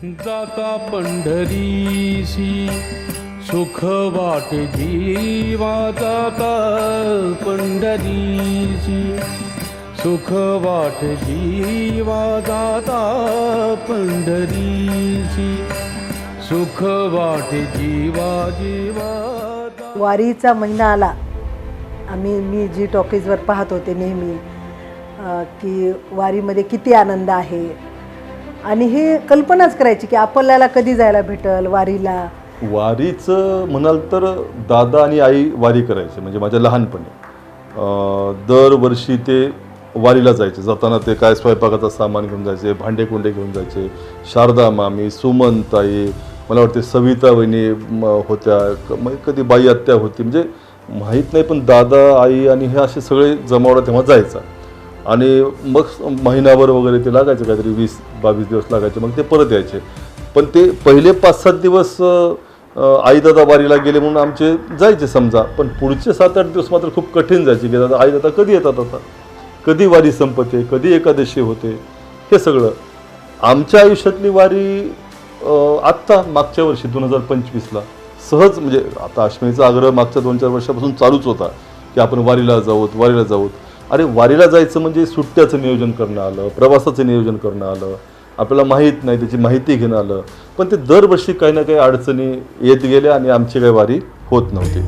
जाता पंढरीसी सुख वाट जीवा जाता पंढरीसी सुख वाट जीवा जाता पंढरीसी सुख वाट जीवा जीवा वारीचा महिना आला. मी जी टॉकीजवर पाहत होते नेहमी की वारीमध्ये किती आनंद आहे आणि हे कल्पनाच करायची की आपल्याला कधी जायला भेटल वारीला. वारीचं म्हणाल तर दादा आणि आई वारी करायचे, म्हणजे माझ्या लहानपणी दरवर्षी ते वारीला जायचे. जाताना ते काय स्वयंपाकाचं सामान घेऊन जायचे, भांडे कुंडे घेऊन जायचे. शारदा मामी, सुमनताई, मला वाटते सविता वहिनी होत्या, कधी बाई आत्या होती, म्हणजे माहीत नाही, पण दादा आई आणि हे असे सगळे जमावडा तेव्हा जायचा. आणि मग महिनाभर वगैरे ते लागायचे, काहीतरी 20-22 दिवस लागायचे, मग ते परत यायचे. पण ते पहिले 5-7 दिवस आई दादा वारीला गेले म्हणून आमचे जायचे समजा, पण पुढचे 7-8 दिवस मात्र खूप कठीण जायचे की दादा आई दादा कधी येतात, आता कधी वारी संपते, कधी एकादशी होते. हे सगळं आमच्या आयुष्यातली वारी आत्ता मागच्या वर्षी 2025ला सहज, म्हणजे आता अश्विनीचा आग्रह मागच्या 2-4 वर्षापासून चालूच होता की आपण वारीला जाऊत. अरे वारीला जायचं म्हणजे सुट्ट्याचं नियोजन करणं आलं, प्रवासाचं नियोजन करणं आलं, आपल्याला माहीत नाही त्याची माहिती घेणं आलं. पण ते दरवर्षी काही ना काही अडचणी येत गेल्या आणि आमची काही वारी होत नव्हती.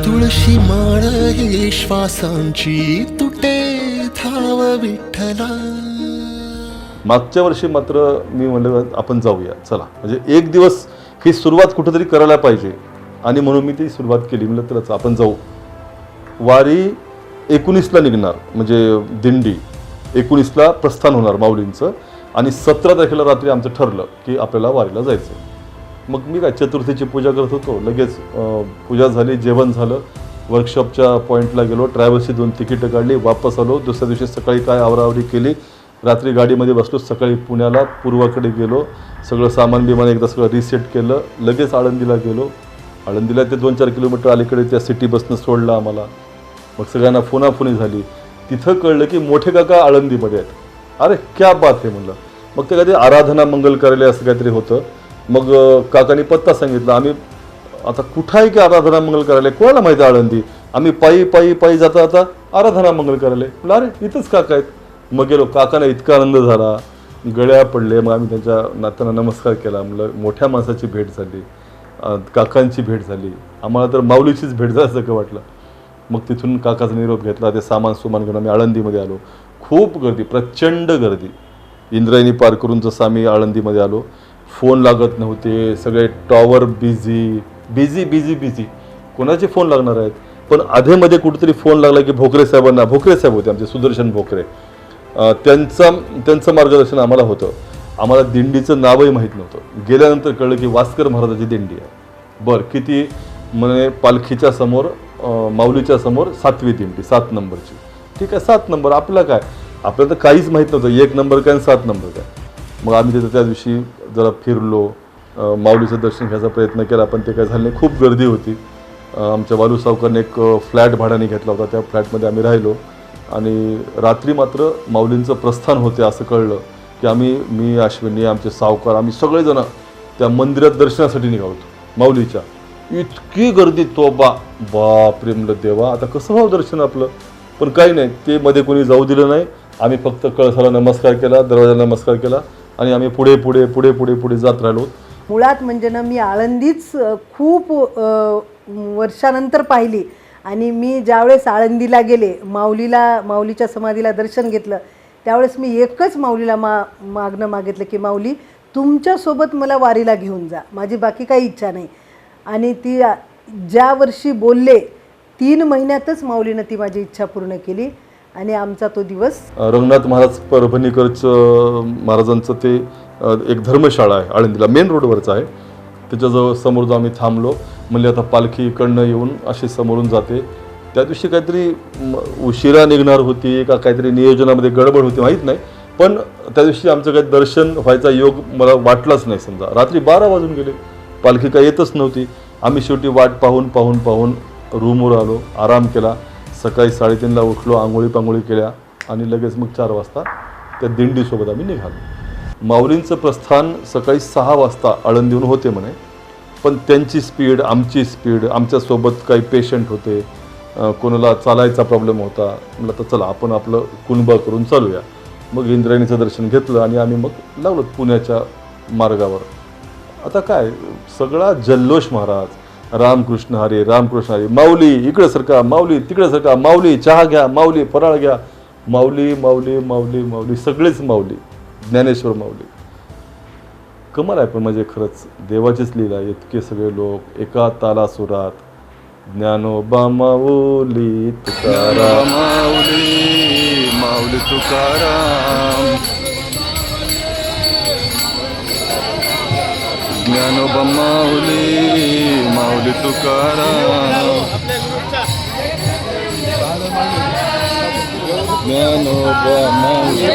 तुळशी माळ ही श्वासांची तुटे थाव विठ्ठला. मागच्या वर्षी मात्र मी म्हणलं आपण जाऊया चला, म्हणजे एक दिवस ही सुरुवात कुठेतरी करायला पाहिजे आणि म्हणून मी ती सुरुवात केली. म्हणलं तरच आपण जाऊ. वारी 19ला निघणार, म्हणजे दिंडी 19ला प्रस्थान होणार माऊलींचं, आणि 17 तारखेला रात्री आमचं ठरलं की आपल्याला वारीला जायचं. मग मी काय चतुर्थीची पूजा करत होतो, लगेच पूजा झाली, जेवण झालं, वर्कशॉपच्या पॉईंटला गेलो, ट्रॅव्हल्सची 2 तिकीटं काढली, वापस आलो. दुसऱ्या दिवशी सकाळी काय आवरावरी केली, रात्री गाडीमध्ये बसलो, सकाळी पुण्याला पूर्वाकडे गेलो, सगळं सामान बिमान एकदा सगळं रिसेट केलं, लगेच आळंदीला गेलो. आळंदीला ते 2-4 किलोमीटर अलीकडे त्या सिटी बसनं सोडलं आम्हाला. मग सगळ्यांना फोनाफोनी झाली. तिथं कळलं की मोठे काका आळंदीमध्ये आहेत. अरे क्या बात आहे म्हणलं. मग ते काहीतरी आराधना मंगल कार्यालय असं काहीतरी होतं. मग काकांनी पत्ता सांगितला. आम्ही आता कुठं आहे की आराधना मंगल कार्यालय, कोणाला माहिती आळंदी. आम्ही पायी जाता आता आराधना मंगल कार्यालय. म्हटलं अरे इथंच काका आहेत. मग गेलो. काकांना इतका आनंद झाला, गळ्या पडले. मग आम्ही त्यांच्या नात्यांना नमस्कार केला. म्हणलं मोठ्या माणसाची भेट झाली, काकांची भेट झाली, आम्हाला तर माऊलीचीच भेट झाल्यासारखं वाटलं. मग तिथून काकाचा निरोप घेतला. ते सामान घेऊन आम्ही आळंदीमध्ये आलो. खूप गर्दी, प्रचंड गर्दी. इंद्रायणी पार करून जसं आम्ही आळंदीमध्ये आलो, फोन लागत नव्हते, सगळे टॉवर बिझी. कोणाचे फोन लागणार आहेत. पण आधेमध्ये कुठेतरी फोन लागला की भोकरे साहेबांना, भोकरे साहेब होते आमचे, सुदर्शन भोकरे, त्यांचं मार्गदर्शन आम्हाला होतं. आम्हाला दिंडीचं नावही माहीत नव्हतं. गेल्यानंतर कळलं की वास्कर महाराजाची दिंडी आहे. बरं, किती म्हणे पालखीच्या समोर, माऊलीच्या समोर 7वी दिंडी, 7 नंबरची. ठीक आहे, 7 नंबर आपलं काय, आपल्याला तर काहीच माहीत नव्हतं 1 नंबर काय आणि 7 नंबर काय. मग आम्ही तिथं त्या दिवशी जरा फिरलो, माऊलीचं दर्शन घ्यायचा प्रयत्न केला, पण ते काय झालं नाही. खूप गर्दी होती. आमच्या वालू सावकारने एक फ्लॅट भाड्याने घेतला होता, त्या फ्लॅटमध्ये आम्ही राहिलो. आणि रात्री मात्र माऊलींचं प्रस्थान होते असं कळलं की मी, अश्विनी, आमचे सावकार, आम्ही सगळेजण त्या मंदिरात दर्शनासाठी निघालो माऊलीच्या. इतकी गर्दी, तो बापरे म्हणलं देवा, आता कसं व्हावं दर्शन आपलं. पण काही नाही, ते मध्ये कोणी जाऊ दिलं नाही. आम्ही फक्त कळसाला नमस्कार केला, दरवाजाला नमस्कार केला आणि आम्ही पुढे जात राहिलो. मुळात म्हणजे ना, मी आळंदीच खूप वर्षानंतर पाहिली. आणि मी ज्यावेळेस आळंदीला गेले, माऊलीच्या समाधीला दर्शन घेतलं, त्यावेळेस मी एकच माऊलीला मागणं मागितलं की माऊली तुमच्यासोबत मला वारीला घेऊन जा, माझी बाकी काही इच्छा नाही. आणि ती ज्या वर्षी बोलले 3 महिन्यातच माऊलीनं ती माझी इच्छा पूर्ण केली. आणि आमचा तो दिवस, रंगनाथ महाराज परभणीकरचं महाराजांचं ते एक धर्मशाळा आहे आळंदीला, मेन रोडवरचं आहे. त्याच्याजवळ समोर जो आम्ही थांबलो, म्हणजे आता पालखी इकडनं येऊन अशी समोरून जाते. त्या दिवशी काहीतरी उशिरा निघणार होती का काहीतरी नियोजनामध्ये गडबड होती माहीत नाही, पण त्या दिवशी आमचं काही दर्शन व्हायचा योग मला वाटलाच नाही. समजा रात्री 12 वाजून गेले. पालखी काय येतच नव्हती. आम्ही शेवटी वाट पाहून रूमवर आलो, आराम केला. सकाळी 3:30ला उठलो, आंघोळी केल्या आणि लगेच मग 4 वाजता त्या दिंडीसोबत आम्ही निघालो. माऊलींचं प्रस्थान सकाळी 6 वाजता आळंदीहून होते म्हणे, पण त्यांची स्पीड, आमची स्पीड, आमच्यासोबत काही पेशंट होते, कोणाला चालायचा प्रॉब्लेम होता. म्हटलं तर चला आपण आपलं कुणबा करून चालूया. मग इंद्रायणीचं दर्शन घेतलं आणि आम्ही मग लागलो पुण्याच्या मार्गावर. आता काय सगळा जल्लोष महाराज, रामकृष्ण हरी, रामकृष्ण हरी, माऊली इकडं सरका, माऊली तिकडं सरका, माऊली चहा घ्या, माऊली फराळ घ्या, माऊली माऊली माऊली माऊली, सगळेच माऊली, ज्ञानेश्वर माऊली. कमाल आहे. पण म्हणजे खरंच देवाचीच लीला. इतके सगळे लोक एका तालासुरात, ज्ञानोबा माऊली तुकाराम, माऊली माऊली तुकाराम, ज्ञानोबा माऊली माऊली तुकाराम, ज्ञानोबा माऊली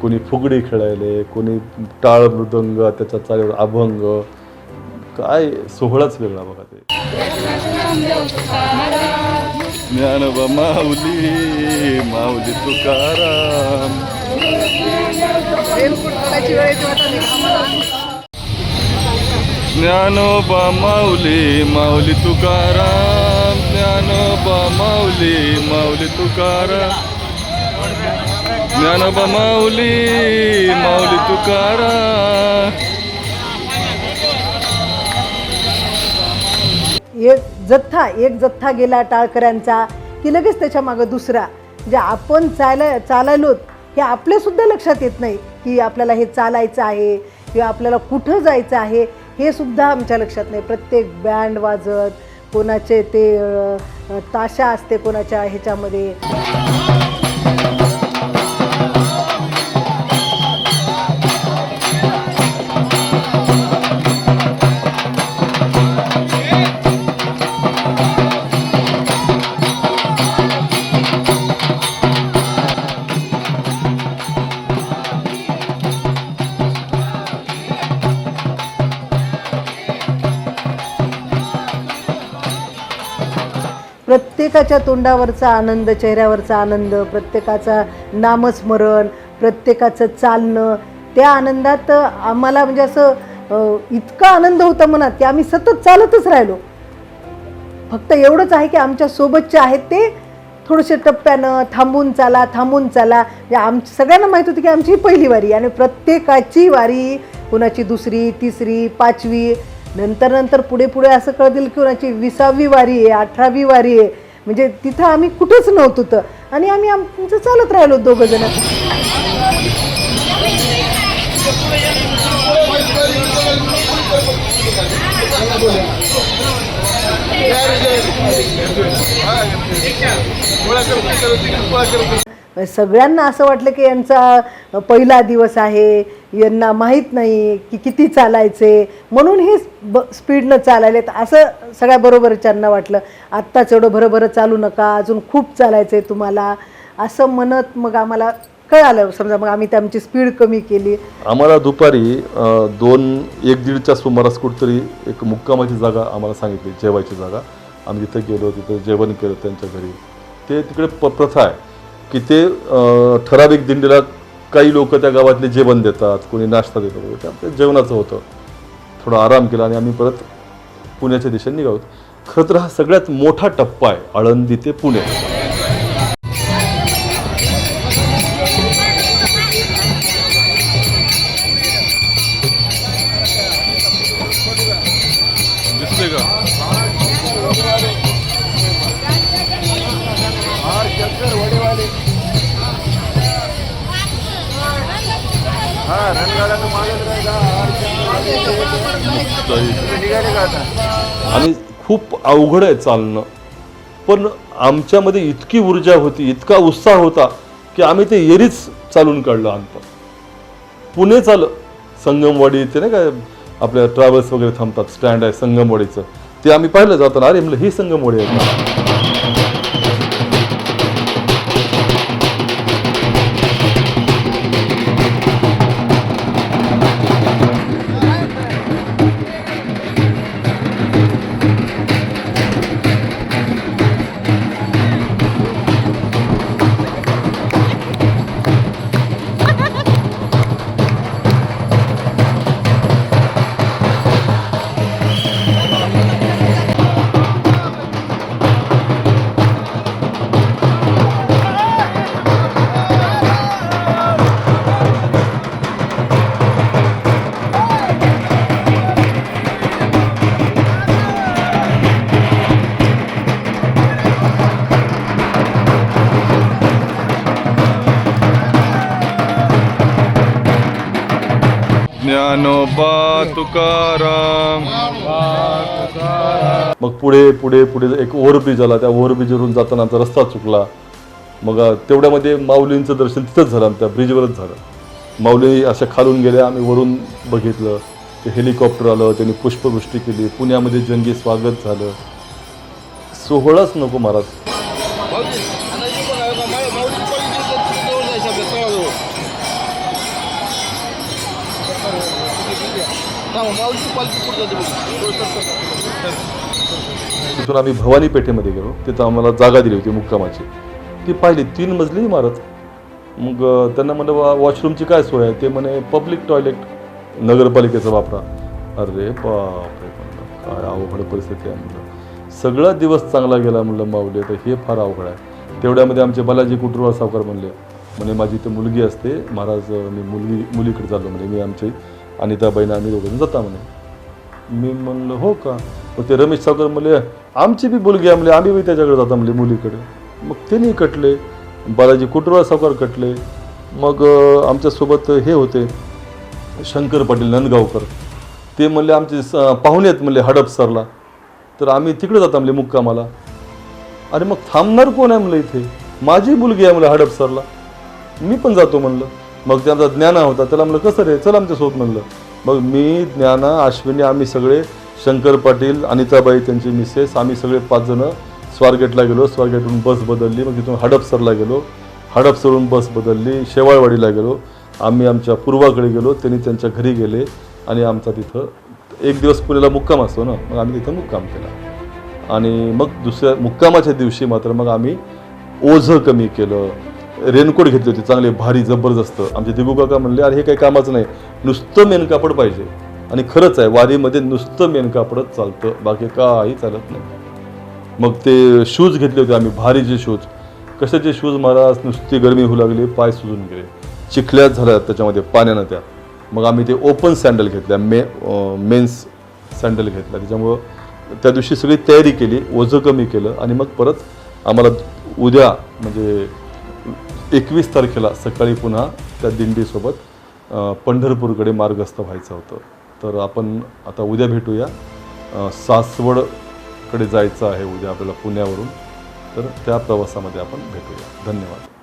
कोणी फुगडी खेळायले, कोणी टाळ मृदंग, त्याच्या चालीवर अभंग, काय सोहळाच वेगळा बघा ते. ज्ञानोबा माऊली माऊली तुकाराम, ज्ञानोबा माऊली माऊली तुकाराम, ज्ञानोबा माऊली माऊली तुकाराम, ज्ञानोबा माऊली माऊली तुकाराम. एक जथ्था गेला टाळकऱ्यांचा की लगेच त्याच्या मागं दुसरा. म्हणजे आपण चालायलोत हे आपल्या सुद्धा लक्षात येत नाही की आपल्याला हे चालायचं आहे किंवा आपल्याला कुठं जायचं आहे हे सुद्धा आमच्या लक्षात नाही. प्रत्येक बँड वाजत, कोणाचे ते ताशा असते कोणाच्या ह्याच्यामध्ये. प्रत्येकाच्या तोंडावरचा आनंद, चेहऱ्यावरचा आनंद, प्रत्येकाचा नामस्मरण, प्रत्येकाचं चालणं, त्या आनंदात आम्हाला म्हणजे असं इतका आनंद होता मनात की आम्ही सतत चालतच राहिलो. फक्त एवढंच आहे की आमच्या सोबतचे आहेत ते थोडेसे टप्प्यानं थांबून चाला. म्हणजे सगळ्यांना माहीत होती की आमची ही पहिली वारी आणि प्रत्येकाची वारी, कुणाची 2री, 3री, 5वी, नंतर पुढे असं कळतील की कोणाची 20वी वारी आहे, 18वी वारी आहे. म्हणजे तिथं आम्ही कुठंच नव्हतो तर आणि आम्ही आमचं चालत राहिलो 2 जण. सगळ्यांना असं वाटलं की यांचा पहिला दिवस आहे, यांना माहीत नाही की किती चालायचे, म्हणून हे स्पीडनं चालायलेत असं सगळ्या बरोबरच्यांना वाटलं. आत्ताच एवढं भरभरं चालू नका, अजून खूप चालायचं आहे तुम्हाला असं म्हणत मग आम्हाला कळालं. समजा मग आम्ही त्यांची स्पीड कमी केली. आम्हाला दुपारी 2-1-1:30च्या सुमारास कुठेतरी एक मुक्कामाची जागा आम्हाला सांगितली, जेवायची जागा. आम्ही तिथं गेलो, तिथं जेवण केलं त्यांच्या घरी. ते तिकडे प्रथा आहे की ते ठराविक दिंडीला काही लोक त्या गावातले जेवण देतात, कोणी नाश्ता देतात वगैरे. त्या जेवणाचं होतं. थोडा आराम केला आणि आम्ही परत पुण्याच्या दिशेने निघालो. खरं तर हा सगळ्यात मोठा टप्पा आहे आळंदी ते पुणे. दिसले का? आणि खूप अवघड आहे चालणं, पण आमच्यामध्ये इतकी ऊर्जा होती, इतका उत्साह होता की आम्ही ते एरीच चालून काढलं. अंतर पुणे चाल, संगमवाडी ते नाही का आपल्या ट्रॅव्हल्स वगैरे थांबतात, स्टँड आहे संगमवाडीचं, ते आम्ही पाहिलं जाताना, अरे म्हणलं ही संगमवाडी आहेत ना. ज्ञानोबा तुकाराम. मग पुढे पुढे पुढे एक ओव्हरब्रिज आला, त्या ओव्हरब्रिजवरून जाताना आमचा रस्ता चुकला. मग तेवढ्यामध्ये माऊलींचं दर्शन तिथंच झालं, त्या ब्रिजवरच झालं. माऊली अशा खालून गेल्या, आम्ही वरून बघितलं, ते हेलिकॉप्टर आलं, त्यांनी पुष्पवृष्टी केली, पुण्यामध्ये जंगी स्वागत झालं. सोहळाच नको महाराज. तिथून आम्ही भवानी पेठेमध्ये गेलो, तिथं आम्हाला जागा दिली होती मुक्कामाची. ती पाहिली, 3 मजली इमारत. मग त्यांना म्हणलं वॉशरूमची काय सोय आहे? ते म्हणे पब्लिक टॉयलेट नगरपालिकेचा वापरा. अरे बापरे, म्हणलं काय अवघड परिस्थिती आहे. म्हणलं सगळा दिवस चांगला गेला, म्हणलं माऊली तर हे फार अवघड आहे. तेवढ्यामध्ये आमचे बालाजी कुटुरवार सावकार म्हणे माझी इथे मुलगी असते महाराज, मी मुलीकडे चाललो म्हणे, मी आमची अनिताबाईंना आम्ही दोघं जाता म्हणे. मी म्हणलं हो का? मग ते रमेश सावकर म्हणले आमची बी मुलगी आहे म्हणले, आम्ही बी त्याच्याकडे जाता म्हणले मुलीकडे. मग त्यांनी कटले, बालाजी कुटुरवार सावकार कटले. मग आमच्यासोबत हे होते शंकर पाटील नंदगावकर, ते म्हणले आमचे पाहुणे आहेत म्हणले हडपसरला, तर आम्ही तिकडे जाता म्हणले मुक्कामाला. अरे मग थांबणार कोण आहे म्हणलं, इथे माझी मुलगी आहे म्हणलं हडपसरला, मी पण जातो म्हणलं. मग ते आमचा ज्ञाना होता, त्याला म्हणलं कसं रे, चल आमच्यासोबत म्हणलं. मग मी, ज्ञाना, अश्विनी, आम्ही सगळे, शंकर पाटील, अनिताबाई त्यांची मिसेस, आम्ही सगळे 5 जण स्वारगेटला गेलो. स्वारगेटवरून बस बदलली, मग तिथून हडपसरला गेलो, हडपसरवरून बस बदलली, शेवाळवाडीला गेलो. आम्ही आमच्या पूर्वाकडे गेलो, त्यांनी त्यांच्या घरी गेले आणि आमचा तिथं 1 दिवस पुण्याला मुक्काम असतो ना, मग आम्ही तिथं मुक्काम केला. आणि मग दुसऱ्या मुक्कामाच्या दिवशी मात्र मग आम्ही ओझं कमी केलं, रेनकोट घेतले होते चांगले भारी जबरदस्त. आमचे दिगू काका म्हणले अरे हे काही कामाचं नाही, नुसतं मेन कापड पाहिजे. आणि खरंच आहे, वारीमध्ये नुसतं मेन कापडच चालतं, बाकी काही चालत नाही. मग ते शूज घेतले होते आम्ही, भारीचे शूज. कशाचे शूज महाराज, नुसती गरमी होऊ लागली, पाय सुजून गेले, चिखल्यात झाल्या त्याच्यामध्ये पाण्यानं त्या. मग आम्ही ते ओपन सँडल घेतल्या, मेन्स सँडल घेतल्या. त्याच्यामुळं त्या दिवशी सगळी तयारी केली, ओझं कमी केलं. आणि मग परत आम्हाला उद्या म्हणजे 21 तारखेला सकाळी पुन्हा त्या दिंडीसोबत पंढरपूरकडे मार्गस्थ व्हायचं होतं. तर आपण आता उद्या भेटूया. सासवडकडे जायचं आहे उद्या आपल्याला पुण्यावरून, तर त्या प्रवासामध्ये आपण भेटूया. धन्यवाद.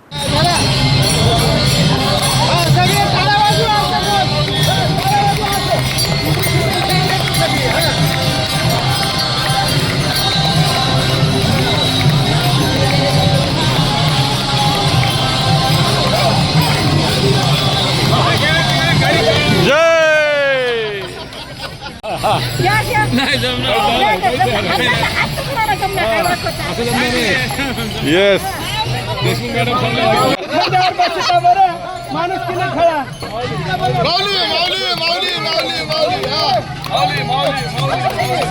येस. माऊली माऊली माऊली माऊली माऊली.